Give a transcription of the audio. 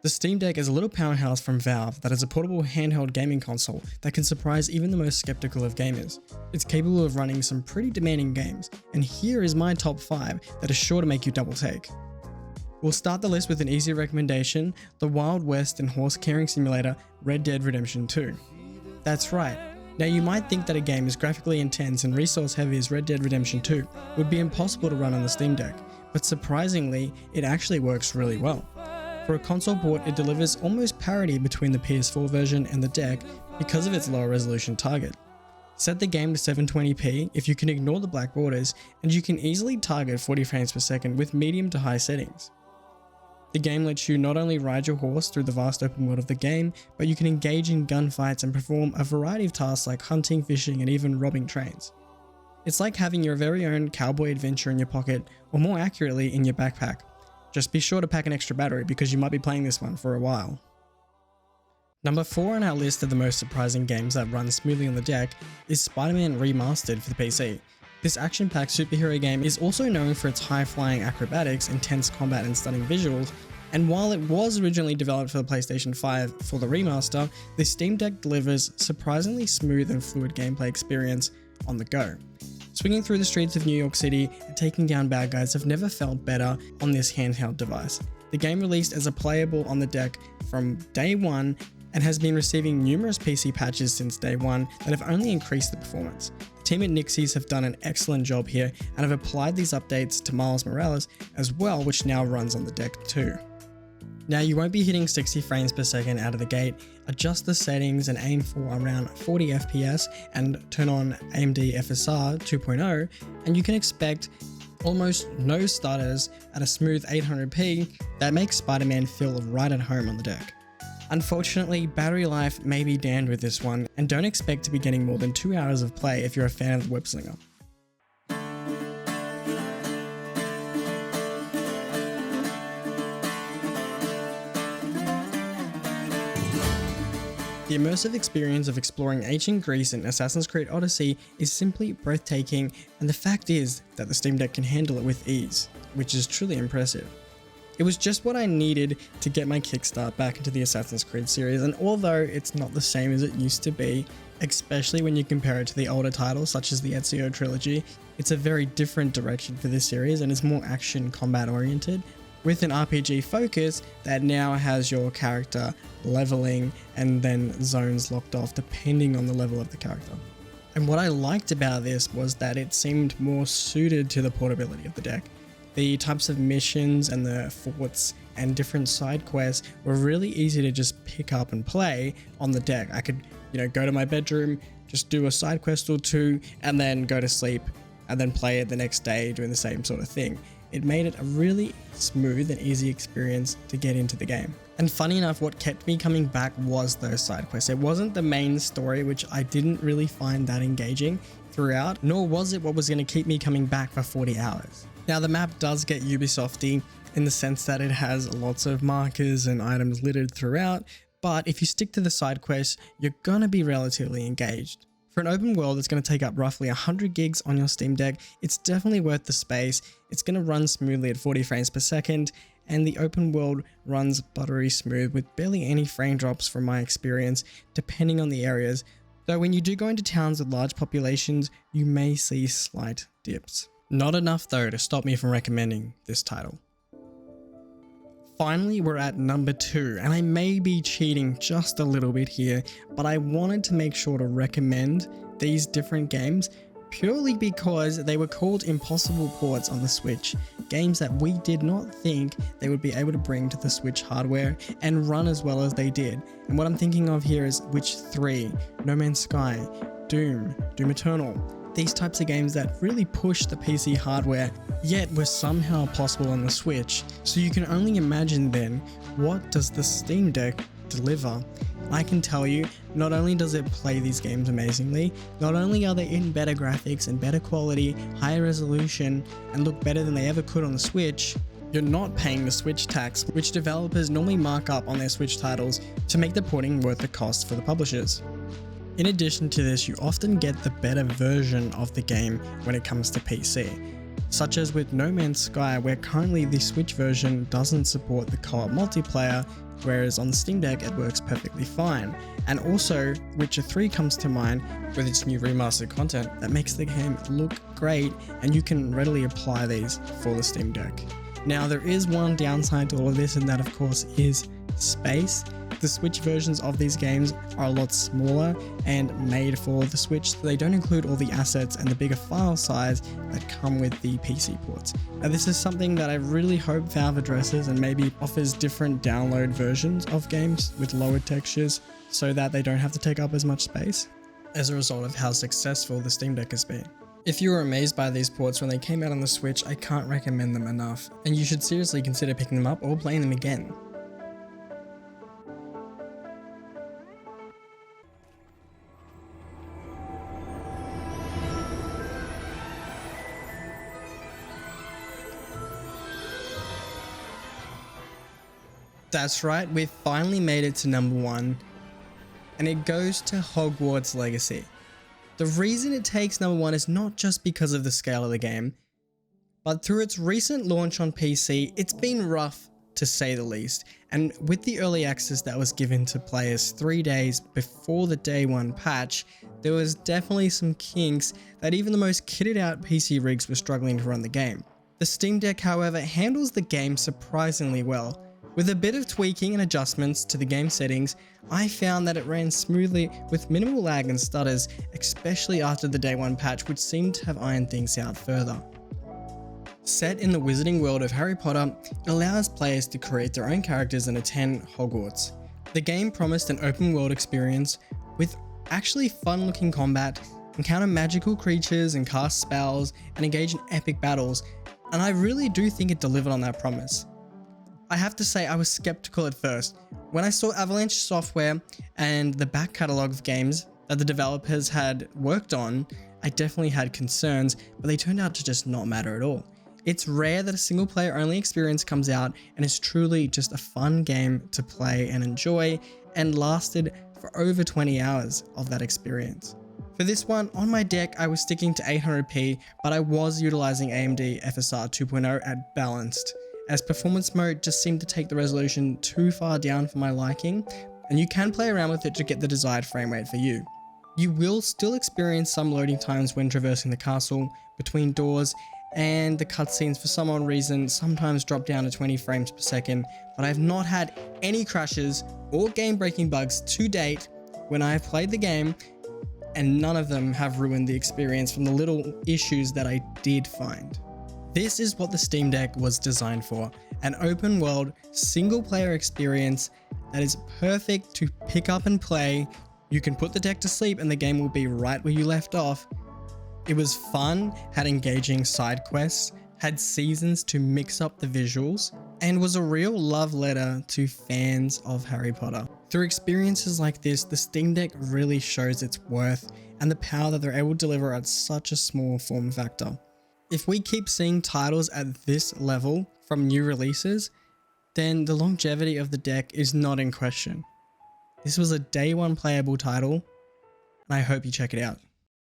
The Steam Deck is a little powerhouse from Valve that is a portable handheld gaming console that can surprise even the most skeptical of gamers. It's capable of running some pretty demanding games, and here is my top 5 that is sure to make you double take. We'll start the list with an easy recommendation, the Wild West and horse carrying simulator Red Dead Redemption 2. That's right. Now you might think that a game as graphically intense and resource heavy as Red Dead Redemption 2 would be impossible to run on the Steam Deck, but surprisingly, it actually works really well. For a console port, it delivers almost parity between the PS4 version and the deck because of its lower resolution target. Set the game to 720p if you can ignore the black borders, and you can easily target 40 frames per second with medium to high settings. The game lets you not only ride your horse through the vast open world of the game, but you can engage in gunfights and perform a variety of tasks like hunting, fishing, and even robbing trains. It's like having your very own cowboy adventure in your pocket, or more accurately, in your backpack. Just be sure to pack an extra battery because you might be playing this one for a while. Number 4 on our list of the most surprising games that run smoothly on the deck is Spider-Man Remastered for the PC. This action-packed superhero game is also known for its high-flying acrobatics, intense combat, and stunning visuals, and while it was originally developed for the PlayStation 5 for the remaster, the Steam Deck delivers surprisingly smooth and fluid gameplay experience on the go. Swinging through the streets of New York City and taking down bad guys have never felt better on this handheld device. The game released as a playable on the deck from day one and has been receiving numerous PC patches since day one that have only increased the performance. The team at Nixies have done an excellent job here and have applied these updates to Miles Morales as well, which now runs on the deck too. Now you won't be hitting 60 frames per second out of the gate. Adjust the settings and aim for around 40 FPS and turn on AMD FSR 2.0 and you can expect almost no stutters at a smooth 800p that makes Spider-Man feel right at home on the deck. Unfortunately, battery life may be damned with this one, and don't expect to be getting more than 2 hours of play if you're a fan of the Web Slinger. The immersive experience of exploring ancient Greece in Assassin's Creed Odyssey is simply breathtaking, and the fact is that the Steam Deck can handle it with ease, which is truly impressive. It was just what I needed to get my kickstart back into the Assassin's Creed series, and although it's not the same as it used to be, especially when you compare it to the older titles such as the Ezio trilogy, it's a very different direction for this series and is more action combat oriented, with an RPG focus that now has your character leveling and then zones locked off depending on the level of the character. And what I liked about this was that it seemed more suited to the portability of the deck. The types of missions and the forts and different side quests were really easy to just pick up and play on the deck. I could, go to my bedroom, just do a side quest or two, and then go to sleep, and then play it the next day doing the same sort of thing. It made it a really smooth and easy experience to get into the game. And funny enough, what kept me coming back was those side quests. It wasn't the main story, which I didn't really find that engaging throughout, nor was it what was going to keep me coming back for 40 hours. Now the map does get Ubisofty in the sense that it has lots of markers and items littered throughout, but if you stick to the side quests, you're gonna be relatively engaged. For an open world that's going to take up roughly 100 gigs on your Steam Deck, it's definitely worth the space. It's going to run smoothly at 40 frames per second, and the open world runs buttery smooth with barely any frame drops from my experience, depending on the areas, though when you do go into towns with large populations, you may see slight dips. Not enough though to stop me from recommending this title. Finally, we're at number 2, and I may be cheating just a little bit here, but I wanted to make sure to recommend these different games purely because they were called impossible ports on the Switch, games that we did not think they would be able to bring to the Switch hardware and run as well as they did. And what I'm thinking of here is Witcher 3, No Man's Sky, Doom Eternal. These types of games that really push the PC hardware, yet were somehow possible on the Switch. So you can only imagine then, what does the Steam Deck deliver? I can tell you, not only does it play these games amazingly, not only are they in better graphics and better quality, higher resolution, and look better than they ever could on the Switch, you're not paying the Switch tax, which developers normally mark up on their Switch titles to make the porting worth the cost for the publishers. In addition to this, you often get the better version of the game when it comes to PC, such as with No Man's Sky, where currently the Switch version doesn't support the co-op multiplayer, whereas on the Steam Deck it works perfectly fine. And also, Witcher 3 comes to mind with its new remastered content that makes the game look great, and you can readily apply these for the Steam Deck. Now, there is one downside to all of this, and that of course is space. The Switch versions of these games are a lot smaller and made for the Switch, so they don't include all the assets and the bigger file size that come with the PC ports. Now, this is something that I really hope Valve addresses and maybe offers different download versions of games with lower textures so that they don't have to take up as much space as a result of how successful the Steam Deck has been. If you were amazed by these ports when they came out on the Switch, I can't recommend them enough, and you should seriously consider picking them up or playing them again. That's right, we've finally made it to number 1, and it goes to Hogwarts Legacy. The reason it takes number 1 is not just because of the scale of the game, but through its recent launch on PC, it's been rough to say the least, and with the early access that was given to players 3 days before the day 1 patch, there was definitely some kinks that even the most kitted out PC rigs were struggling to run the game. The Steam Deck, however, handles the game surprisingly well. With a bit of tweaking and adjustments to the game settings, I found that it ran smoothly with minimal lag and stutters, especially after the day 1 patch, which seemed to have ironed things out further. Set in the wizarding world of Harry Potter, it allows players to create their own characters and attend Hogwarts. The game promised an open world experience with actually fun looking combat, encounter magical creatures and cast spells, and engage in epic battles, and I really do think it delivered on that promise. I have to say I was skeptical at first. When I saw Avalanche Software and the back catalogue of games that the developers had worked on, I definitely had concerns, but they turned out to just not matter at all. It's rare that a single player only experience comes out, and it's truly just a fun game to play and enjoy, and lasted for over 20 hours of that experience. For this one, on my deck I was sticking to 800p, but I was utilizing AMD FSR 2.0 at balanced, as performance mode just seemed to take the resolution too far down for my liking, and you can play around with it to get the desired frame rate for you. You will still experience some loading times when traversing the castle, between doors, and the cutscenes for some odd reason sometimes drop down to 20 frames per second, but I have not had any crashes or game-breaking bugs to date when I have played the game, and none of them have ruined the experience from the little issues that I did find. This is what the Steam Deck was designed for, an open world, single player experience that is perfect to pick up and play. You can put the deck to sleep and the game will be right where you left off. It was fun, had engaging side quests, had seasons to mix up the visuals, and was a real love letter to fans of Harry Potter. Through experiences like this, the Steam Deck really shows its worth and the power that they're able to deliver at such a small form factor. If we keep seeing titles at this level from new releases, then the longevity of the deck is not in question. This was a day 1 playable title, and I hope you check it out.